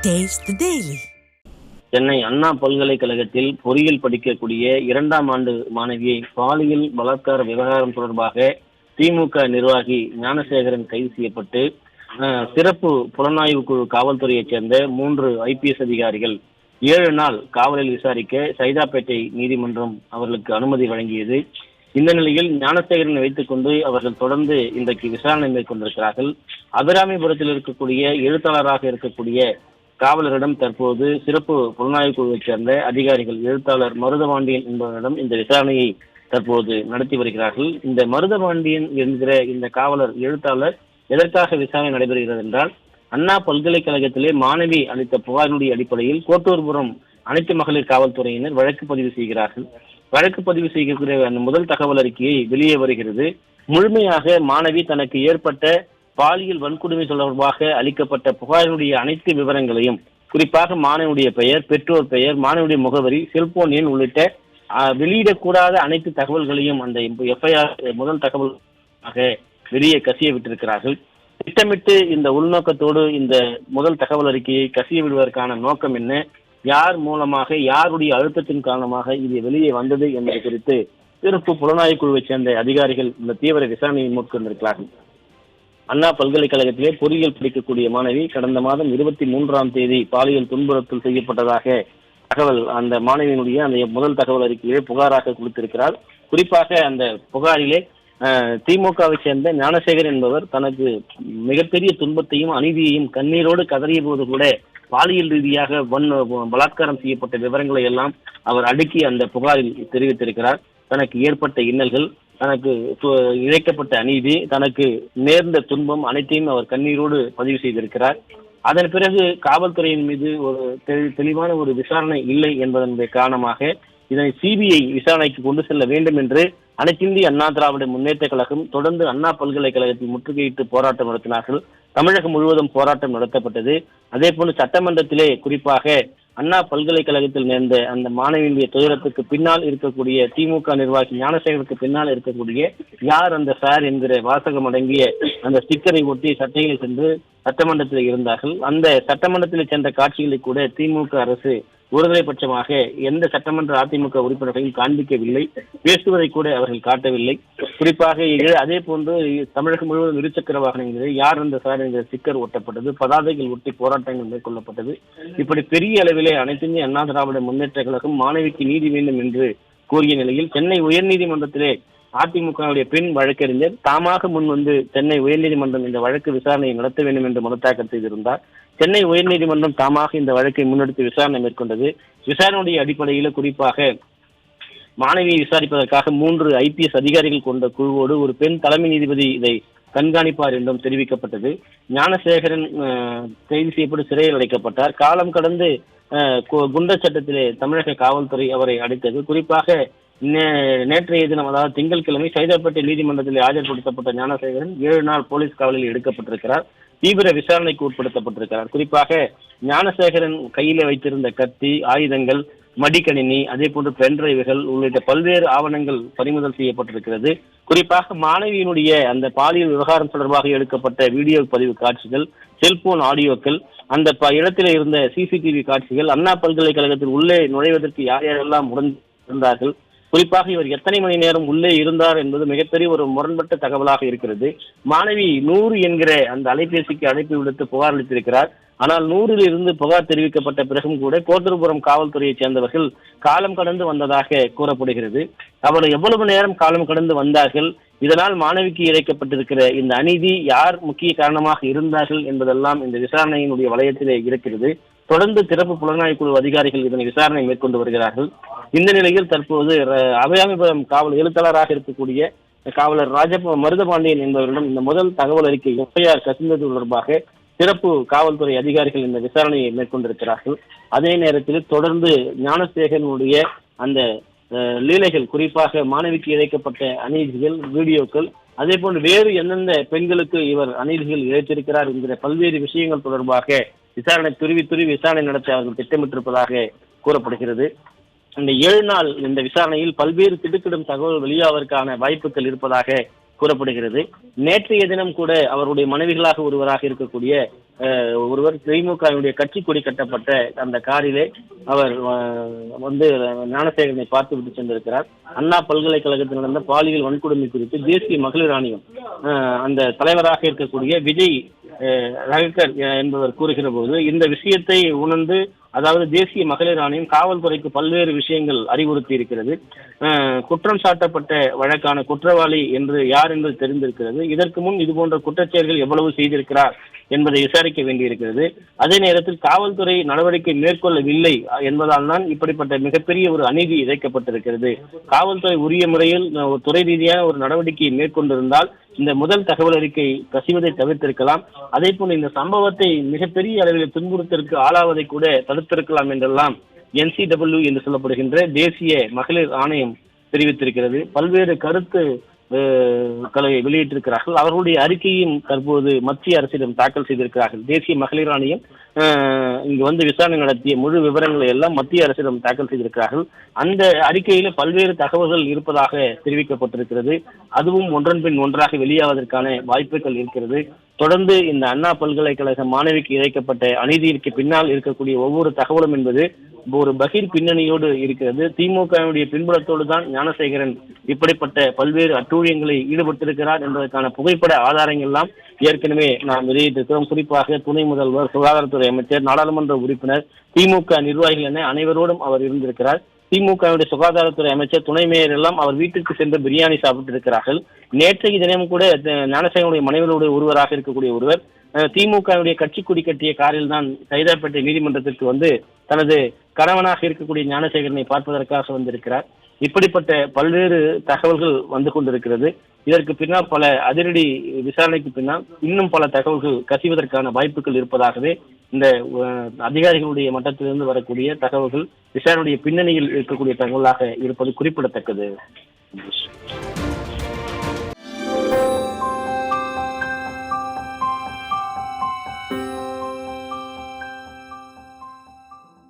Taste the Daily. Chennai அண்ணா பல்கலைக்கழகத்தில் பொறியியல் படிக்கக்கூடிய 2ஆம் ஆண்டு மாணவியை பாலியல் பலாத்கார விவகாரம் தொடர்பாக திமுக நிர்வாகி ஞானசேகரன் கைது செய்யப்பட்டு சிறப்பு புலனாய்வு குழு காவல்துறையைச் சேர்ந்த 3 IPS அதிகாரிகள் 7 நாள் காவலில் விசாரிக்க சைதாப்பேட்டை நீதிமன்றம் அவர்களுக்கு அனுமதி வழங்கியது. இந்த நிலையில் ஞானசேகரனை வைத்துக் கொண்டு அவர்கள் தொடர்ந்து இன்றைக்கு விசாரணை மேற்கொண்டிருக்கிறார்கள். அபிராமிபுரத்தில் இருக்கக்கூடிய எழுத்தாளராக இருக்கக்கூடிய காவலரிடம் தற்போது சிறப்பு புலனாய்வு குழுவைச் சேர்ந்த அதிகாரிகள் எழுத்தாளர் மருதபாண்டியன் என்பவரிடம் இந்த விசாரணையை தற்போது நடத்தி வருகிறார்கள். இந்த மருதபாண்டியன் என்கிற இந்த காவலர் எழுத்தாளர் எதற்காக விசாரணை நடைபெறுகிறது என்றால், அண்ணா பல்கலைக்கழகத்திலே மாணவி அளித்த புகாரினுடைய அடிப்படையில் கோட்டூர்புரம் அனைத்து மகளிர் காவல்துறையினர் வழக்கு பதிவு செய்கிறார்கள். வழக்கு பதிவு செய்யக்கூடிய அந்த முதல் தகவல் அறிக்கையை வெளியே வருகிறது. முழுமையாக மாணவி தனக்கு ஏற்பட்ட பாலியல் வன்கொடுமை தொடர்பாக அளிக்கப்பட்ட புகாரினுடைய அனைத்து விவரங்களையும், குறிப்பாக மாணவனுடைய பெயர், பெற்றோர் பெயர், மாணவனுடைய முகவரி, செல்போன் எண் உள்ளிட்ட வெளியிடக்கூடாத அனைத்து தகவல்களையும் அந்த FIR முதல் தகவலாக வெளியே கசிய விட்டிருக்கிறார்கள். திட்டமிட்டு இந்த உள்நோக்கத்தோடு இந்த முதல் தகவல் அறிக்கையை கசிய விடுவதற்கான நோக்கம் என்ன, யார் மூலமாக, யாருடைய அழுத்தத்தின் காரணமாக இது வெளியே வந்தது என்பது குறித்து சிறப்பு புலனாய்வு குழுவைச் சேர்ந்த அதிகாரிகள் இந்த தீவிர விசாரணையை மேற்கொண்டிருக்கிறார்கள். அண்ணா பல்கலைக்கழகத்திலே பொறியியல் படிக்கக்கூடிய மாணவி கடந்த மாதம் 23ஆம் தேதி பாலியல் துன்புறுத்தல் செய்யப்பட்டதாக தகவல் அந்த மாணவியினுடைய அந்த முதல் தகவல் அறிக்கையிலே புகாராக கொடுத்திருக்கிறார். குறிப்பாக அந்த புகாரிலே திமுகவை சேர்ந்த ஞானசேகர் என்பவர் தனக்கு மிகப்பெரிய துன்பத்தையும் அநீதியையும் கண்ணீரோடு கதறிய போது கூட பாலியல் ரீதியாக பலாத்காரம் செய்யப்பட்ட விவரங்களை எல்லாம் அவர் அடுக்கி அந்த புகாரில் தெரிவித்திருக்கிறார். தனக்கு ஏற்பட்ட இன்னல்கள், தனக்கு இழைக்கப்பட்ட அநீதி, தனக்கு நேர்ந்த துன்பம் அனைத்தையும் அவர் கண்ணீரோடு பதிவு செய்திருக்கிறார். அதன் பிறகு காவல்துறையின் மீது ஒரு தெளிவான ஒரு விசாரணை இல்லை என்பதன் காரணமாக இதனை CBI விசாரணைக்கு கொண்டு செல்ல வேண்டும் என்று அனைத்திந்திய அண்ணா திராவிட முன்னேற்ற கழகம் தொடர்ந்து அண்ணா பல்கலைக்கழகத்தில் முற்றுகையிட்டு போராட்டம் நடத்தினார்கள். தமிழகம் முழுவதும் போராட்டம் நடத்தப்பட்டது. அதே போன்று சட்டமன்றத்திலே குறிப்பாக அண்ணா பல்கலைக்கழகத்தில் நேர்ந்த அந்த மாணவியினுடைய துயரத்துக்கு பின்னால் இருக்கக்கூடிய திமுக நிர்வாகி ஞானசேகருக்கு பின்னால் இருக்கக்கூடிய யார் அந்த சார் என்கிற வாசகம் அடங்கிய அந்த ஸ்டிக்கரை ஒட்டி சட்டையில் சென்று சட்டமன்றத்தில் இருந்தார்கள். அந்த சட்டமன்றத்தில் சென்ற காட்சிகளை கூட திமுக அரசு ஒருதலை பட்சமாக எந்த சட்டமன்ற அதிமுக உறுப்பினர்களையும் காண்பிக்கவில்லை, பேசுவதை கூட அவர்கள் காட்டவில்லை. குறிப்பாக அதே போன்று தமிழகம் முழுவதும் இருசக்கர வாகனங்களில் யார் அந்த சார் என்கிற ஸ்டிக்கர் ஒட்டப்பட்டது, பதாதைகள் ஒட்டி போராட்டங்கள் மேற்கொள்ளப்பட்டது. இப்படி பெரிய அளவிலே அனைத்திந்திய அண்ணா திராவிட முன்னேற்ற கழகம் மாணவிக்கு நீதி வேண்டும் என்று கோரிய நிலையில் சென்னை உயர்நீதிமன்றத்திலே அதிமுகவுடைய பெண் வழக்கறிஞர் தாமாக முன் வந்து சென்னை உயர்நீதிமன்றம் இந்த வழக்கு விசாரணையை நடத்த வேண்டும் என்று மனு தாக்கல் செய்திருந்தார். சென்னை உயர்நீதிமன்றம் தாமாக இந்த வழக்கை முன்னெடுத்து விசாரணை மேற்கொண்டது. விசாரணையுடைய அடிப்படையில் குறிப்பாக மாணவியை விசாரிப்பதற்காக 3 IPS அதிகாரிகள் கொண்ட குழுவோடு ஒரு பெண் தலைமை நீதிபதி இதை கண்காணிப்பார் என்றும் தெரிவிக்கப்பட்டது. ஞானசேகரன் கைது செய்யப்பட்டு சிறையில் அடைக்கப்பட்டார். காலம் கடந்து குண்டர் சட்டத்திலே தமிழக காவல்துறை அவரை அடைத்தது. குறிப்பாக நேற்றைய தினம், அதாவது திங்கட்கிழமை சைதாப்பேட்டை நீதிமன்றத்தில் ஆஜர்படுத்தப்பட்ட ஞானசேகரன் 7 நாள் போலீஸ் காவலில் எடுக்கப்பட்டிருக்கிறார். தீவிர விசாரணைக்கு உட்படுத்தப்பட்டிருக்கிறார். குறிப்பாக ஞானசேகரன் கையில வைத்திருந்த கத்தி, ஆயுதங்கள், மடிக்கணினி, அதே போன்று பென்டிரைவுகள் உள்ளிட்ட பல்வேறு ஆவணங்கள் பறிமுதல் செய்யப்பட்டிருக்கிறது. குறிப்பாக மாணவியினுடைய அந்த பாலியல் விவகாரம் தொடர்பாக எடுக்கப்பட்ட வீடியோ பதிவு காட்சிகள், செல்போன் ஆடியோக்கள், அந்த இடத்திலே இருந்த CCTV காட்சிகள், அண்ணா பல்கலைக்கழகத்தில் உள்ளே நுழைவதற்கு யார் யாரெல்லாம் இருந்தார்கள், குறிப்பாக இவர் எத்தனை மணி நேரம் உள்ளே இருந்தார் என்பது மிகப்பெரிய ஒரு முரண்பட்ட தகவலாக இருக்கிறது. மாணவி 100 என்கிற அந்த அலைபேசிக்கு அழைப்பு விடுத்து புகார் அளித்திருக்கிறார். ஆனால் 100ல் இருந்து புகார் தெரிவிக்கப்பட்ட பிறகும் கூட கோட்டூர்புரம் காவல்துறையைச் சேர்ந்தவர்கள் காலம் கடந்து வந்ததாக கூறப்படுகிறது. அவர்கள் எவ்வளவு நேரம் காலம் கடந்து வந்தார்கள், இதனால் மாணவிக்கு இழைக்கப்பட்டிருக்கிற இந்த அநீதி யார் முக்கிய காரணமாக இருந்தார்கள் என்பதெல்லாம் இந்த விசாரணையினுடைய வளையத்திலே இருக்கிறது. தொடர்ந்து சிறப்பு புலனாய்வு குழு அதிகாரிகள் இதனை விசாரணை மேற்கொண்டு வருகிறார்கள். இந்த நிலையில் தற்போது அபிராமிபுரம் காவல் எழுத்தாளராக இருக்கக்கூடிய காவலர் மருதபாண்டியன் என்பவரிடம் இந்த முதல் தகவல் அறிக்கை FIR கசிந்தது தொடர்பாக சிறப்பு காவல்துறை அதிகாரிகள் இந்த விசாரணையை மேற்கொண்டிருக்கிறார்கள். அதே நேரத்தில் தொடர்ந்து ஞானசேகரனுடைய அந்த லீலைகள், குறிப்பாக மாணவிக்கு இழைக்கப்பட்ட அநீதிகள், வீடியோக்கள், அதே போன்று வேறு எந்தெந்த பெண்களுக்கு இவர் அநீதிகள் இழைத்திருக்கிறார் என்கிற பல்வேறு விஷயங்கள் தொடர்பாக விசாரணை துருவி விசாரணை நடத்த அவர்கள் திட்டமிட்டிருப்பதாக கூறப்படுகிறது. இந்த 7 நாள் இந்த விசாரணையில் பல்வேறு திடுக்கிடும் தகவல் வெளியாவதற்கான வாய்ப்புகள் இருப்பதாக கூறப்படுகிறது. நேற்றைய தினம் கூட அவருடைய மனைவிகளாக ஒருவராக இருக்கக்கூடிய ஒருவர் திமுகவினுடைய கட்சி கொடி கட்டப்பட்ட அந்த காரிலே அவர் வந்து ஞானசேகரனை பார்த்து விட்டு சென்றிருக்கிறார். அண்ணா பல்கலைக்கழகத்தில் நடந்த பாலியல் வன்கொடுமை குறித்து தேசிய மகளிர் ஆணையம் அந்த தலைவராக இருக்கக்கூடிய விஜய் ரகக்கர் என்பவர் கூறுகிற போது இந்த விஷயத்தை உணர்ந்து, அதாவது தேசிய மகளிர் ஆணையம் காவல்துறைக்கு பல்வேறு விஷயங்கள் அறிவுறுத்தி இருக்கிறது. குற்றம் சாட்டப்பட்ட வழக்கான குற்றவாளி என்று யார் என்று தெரிந்திருக்கிறது. இதற்கு முன் இது போன்ற குற்றச்செயல்கள் எவ்வளவு செய்திருக்கிறார் என்பதை விசாரிக்க வேண்டியிருக்கிறது. அதே நேரத்தில் காவல்துறை நடவடிக்கை மேற்கொள்ளவில்லை என்பதால் தான் இப்படிப்பட்ட மிகப்பெரிய ஒரு அநீதி இழைக்கப்பட்டிருக்கிறது. காவல்துறை உரிய முறையில் துறை ரீதியான ஒரு நடவடிக்கையை மேற்கொண்டிருந்தால் இந்த முதல் தகவல் அறிக்கை கசிவதை தவிர்த்திருக்கலாம். அதே போல இந்த சம்பவத்தை மிகப்பெரிய அளவில் துன்புறுத்தலுக்கு ஆளாவதை கூட தடுத்திருக்கலாம் என்றெல்லாம் NCW என்று சொல்லப்படுகின்ற தேசிய மகளிர் ஆணையம் தெரிவித்திருக்கிறது. பல்வேறு கருத்து வெளியிட்டிருக்கிறார்கள். அவர்களுடைய அறிக்கையும் தற்போது மத்திய அரசிடம் தாக்கல் செய்திருக்கிறார்கள். தேசிய மகளிர் ஆணையம் இங்கு வந்து விசாரணை நடத்திய முழு விவரங்களை எல்லாம் மத்திய அரசிடம் தாக்கல் செய்திருக்கிறார்கள். அந்த அறிக்கையில பல்வேறு தகவல்கள் இருப்பதாக தெரிவிக்கப்பட்டிருக்கிறது. அதுவும் ஒன்றன் பின் ஒன்றாக வெளியாவதற்கான வாய்ப்புகள் இருக்கிறது. தொடர்ந்து இந்த அண்ணா பல்கலைக்கழக மாணவிக்கு இழைக்கப்பட்ட அநீதிக்கு பின்னால் இருக்கக்கூடிய ஒவ்வொரு தகவலும் என்பது ஒரு பகீர் பின்னணியோடு இருக்கிறது. திமுகவுடைய பின்புலத்தோடு தான் ஞானசேகரன் இப்படிப்பட்ட பல்வேறு அட்டூழியங்களை ஈடுபட்டிருக்கிறார் என்பதற்கான புகைப்பட ஆதாரங்கள் எல்லாம் ஏற்கனவே நாம் வெளியிட்டிருக்கிறோம். குறிப்பாக துணை முதல்வர், சுகாதாரத்துறை அமைச்சர், நாடாளுமன்ற உறுப்பினர், திமுக நிர்வாகிகள் என அனைவரோடும் அவர் இருந்திருக்கிறார். திமுகவுடைய சுகாதாரத்துறை அமைச்சர், துணை மேயர் எல்லாம் அவர் வீட்டிற்கு சென்று பிரியாணி சாப்பிட்டு இருக்கிறார்கள். நேற்றைய தினம் கூட ஞானசேகரனுடைய மனைவியோடு ஒருவராக இருக்கக்கூடிய ஒருவர் திமுகவுடைய கட்சி கொடி கட்டிய காரில் தான் சைதாப்பேட்டை நீதிமன்றத்திற்கு வந்து தனது கணவனாக இருக்கக்கூடிய ஞானசேகரனை பார்ப்பதற்காக வந்திருக்கிறார். இப்படிப்பட்ட பல்வேறு தகவல்கள் வந்து கொண்டிருக்கிறது. இதற்கு பின்னால் பல அதிரடி விசாரணைக்கு பின்னால் இன்னும் பல தகவல்கள் கசிவதற்கான வாய்ப்புகள் இருப்பதாகவே இந்த அதிகாரிகளுடைய மட்டத்திலிருந்து வரக்கூடிய தகவல்கள் விசாரணையுடைய பின்னணியில் இருக்கக்கூடிய தகவலாக இருப்பது குறிப்பிடத்தக்கது.